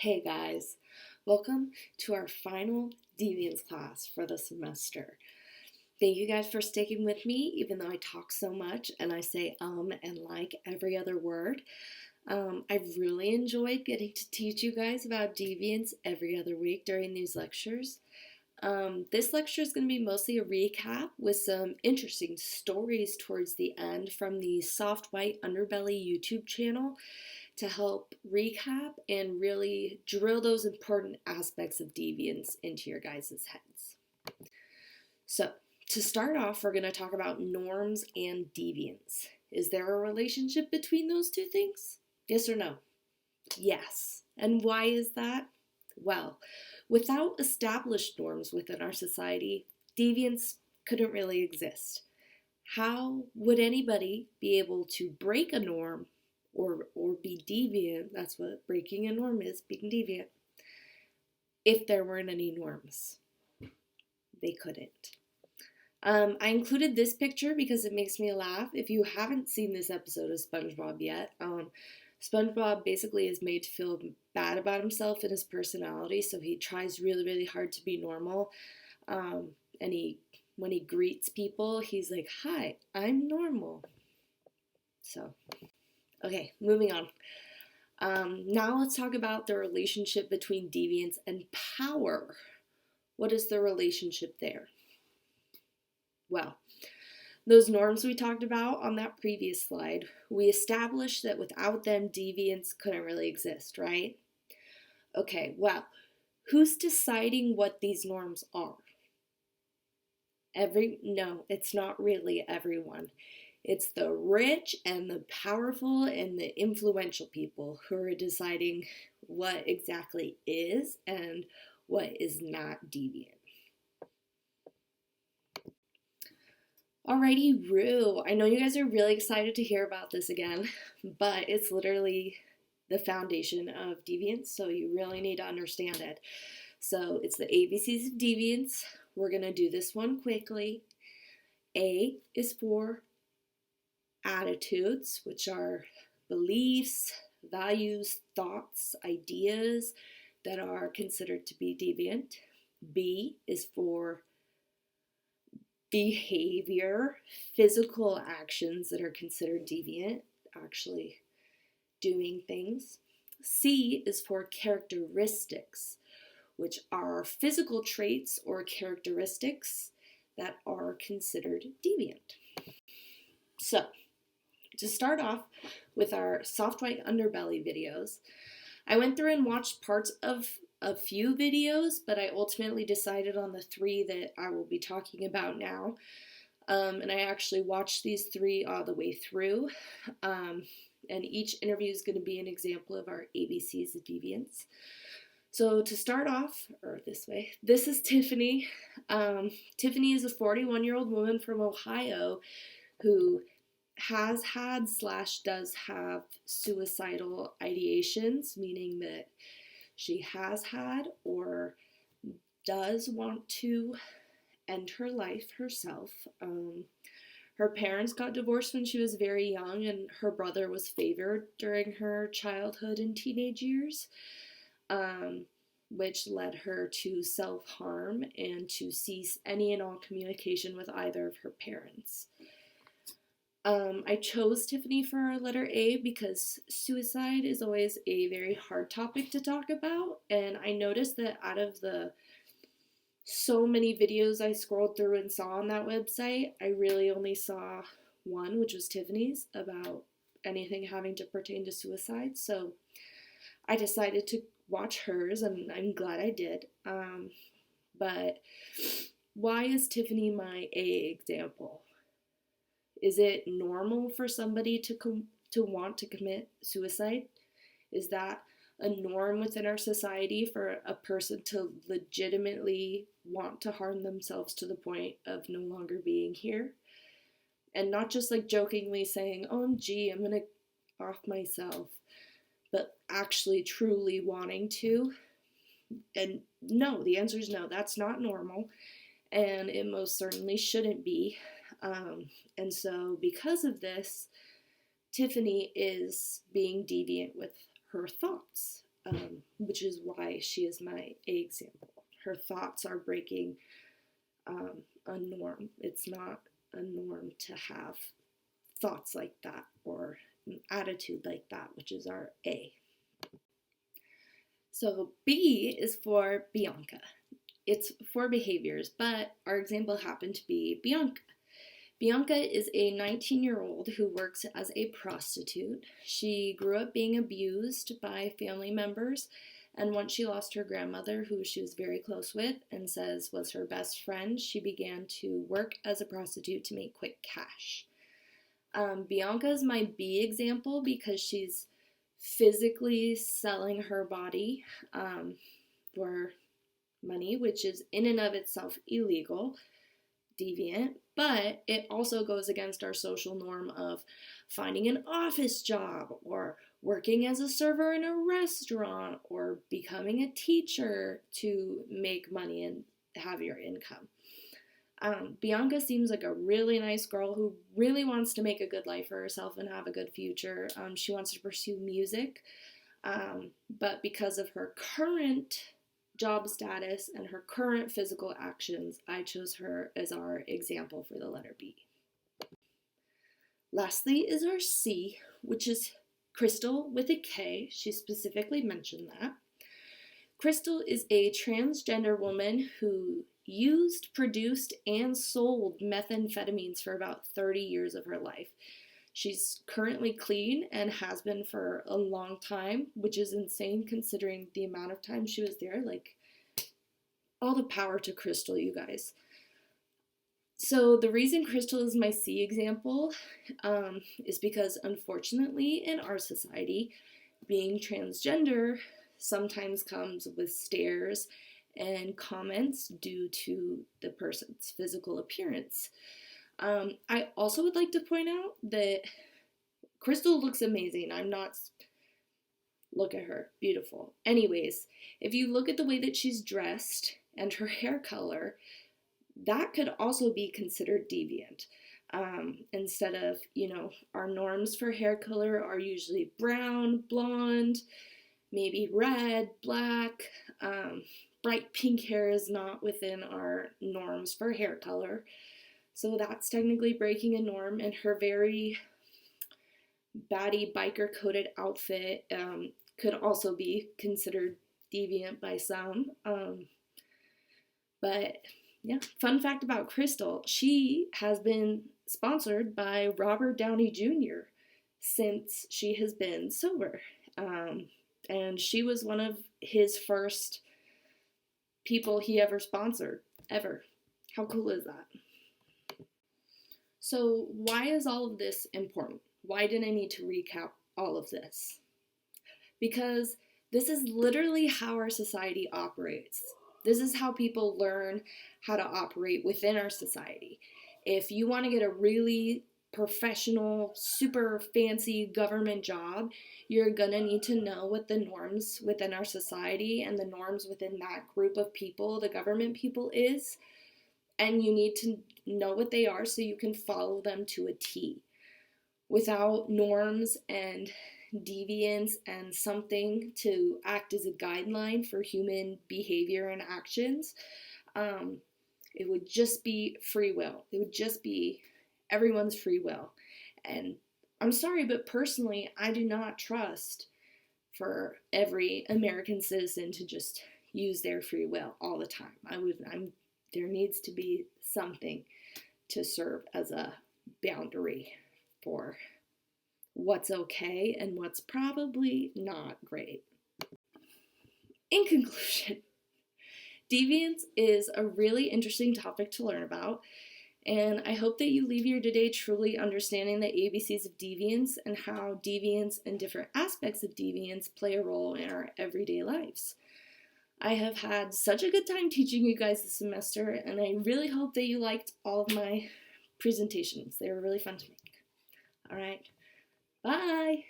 Hey guys, welcome to our final deviance class for the semester. Thank you guys for sticking with me, even though I talk so much and I say and like every other word. I've really enjoyed getting to teach you guys about deviance every other week during these lectures. This lecture is going to be mostly a recap with some interesting stories towards the end from the Soft White Underbelly YouTube channel to help recap and really drill those important aspects of deviance into your guys' heads. So, to start off, we're going to talk about norms and deviance. Is there a relationship between those two things? Yes or no? Yes. And why is that? Well, without established norms within our society, deviance couldn't really exist. How would anybody be able to break a norm or be deviant? That's what breaking a norm is, being deviant. If there weren't any norms, they couldn't. I included this picture because it makes me laugh. If you haven't seen this episode of SpongeBob yet, SpongeBob basically is made to feel bad about himself and his personality, so he tries really, really hard to be normal. And when he greets people, he's like, "Hi, I'm normal." So, okay, moving on. Now let's talk about the relationship between deviance and power. What is the relationship there? Well, those norms we talked about on that previous slide, we established that without them, deviance couldn't really exist, right? Okay, well, who's deciding what these norms are? No, it's not really everyone. It's the rich and the powerful and the influential people who are deciding what exactly is and what is not deviant. Alrighty, Rue. I know you guys are really excited to hear about this again, but it's literally the foundation of deviance, so you really need to understand it. So it's the ABCs of deviance. We're going to do this one quickly. A is for attitudes, which are beliefs, values, thoughts, ideas that are considered to be deviant. B is for behavior, physical actions that are considered deviant, actually doing things. C is for characteristics, which are physical traits or characteristics that are considered deviant. So, to start off with our soft white underbelly videos, I went through and watched parts of a few videos, but I ultimately decided on the 3 that I will be talking about now. And I actually watched these 3 all the way through. And each interview is going to be an example of our ABCs of deviance. So to start off, or this way, this is Tiffany. Tiffany is a 41-year-old woman from Ohio who has had / does have suicidal ideations, meaning that she has had or does want to end her life herself. Her parents got divorced when she was very young, and her brother was favored during her childhood and teenage years, which led her to self-harm and to cease any and all communication with either of her parents. I chose Tiffany for our letter A because suicide is always a very hard topic to talk about, and I noticed that out of the so many videos I scrolled through and saw on that website, I really only saw one, which was Tiffany's, about anything having to pertain to suicide, so I decided to watch hers, and I'm glad I did. But why is Tiffany my A example? Is it normal for somebody to want to commit suicide? Is that a norm within our society for a person to legitimately want to harm themselves to the point of no longer being here? And not just like jokingly saying, "OMG, I'm gonna off myself," but actually truly wanting to. And no, the answer is no, that's not normal, and it most certainly shouldn't be. And so because of this, Tiffany is being deviant with her thoughts. which is why she is my A example. Her thoughts are breaking a norm. It's not a norm to have thoughts like that or an attitude like that, which is our A. So B is for Bianca. It's for behaviors, but our example happened to be Bianca. Bianca is a 19-year-old who works as a prostitute. She grew up being abused by family members, and once she lost her grandmother, who she was very close with and says was her best friend, she began to work as a prostitute to make quick cash. Bianca is my B example because she's physically selling her body for money, which is in and of itself illegal, deviant, but it also goes against our social norm of finding an office job or working as a server in a restaurant or becoming a teacher to make money and have your income. Bianca seems like a really nice girl who really wants to make a good life for herself and have a good future. She wants to pursue music, but because of her current job status and her current physical actions, I chose her as our example for the letter B. Lastly is our C, which is Crystal with a K. She specifically mentioned that. Crystal is a transgender woman who used, produced, and sold methamphetamines for about 30 years of her life. She's currently clean and has been for a long time, which is insane considering the amount of time she was there. Like, all the power to Crystal, you guys. So the reason Crystal is my C example is because unfortunately in our society, being transgender sometimes comes with stares and comments due to the person's physical appearance. I also would like to point out that Crystal looks amazing. Look at her, beautiful. Anyways, if you look at the way that she's dressed and her hair color, that could also be considered deviant. Instead of, our norms for hair color are usually brown, blonde, maybe red, black. Bright pink hair is not within our norms for hair color. So that's technically breaking a norm, and her very baddie biker coated outfit could also be considered deviant by some. But yeah, fun fact about Crystal, she has been sponsored by Robert Downey Jr. since she has been sober. And she was one of his first people he ever sponsored, ever. How cool is that? So why is all of this important? Why did I need to recap all of this? Because this is literally how our society operates. This is how people learn how to operate within our society. If you want to get a really professional, super fancy government job, you're gonna need to know what the norms within our society and the norms within that group of people, the government people, is. And you need to know what they are so you can follow them to a T. Without norms and deviance and something to act as a guideline for human behavior and actions, it would just be free will. It would just be everyone's free will. And I'm sorry, but personally, I do not trust for every American citizen to just use their free will all the time. There needs to be something to serve as a boundary for what's okay and what's probably not great. In conclusion, deviance is a really interesting topic to learn about, and I hope that you leave here today truly understanding the ABCs of deviance and how deviance and different aspects of deviance play a role in our everyday lives. I have had such a good time teaching you guys this semester, and I really hope that you liked all of my presentations. They were really fun to make. All right, bye!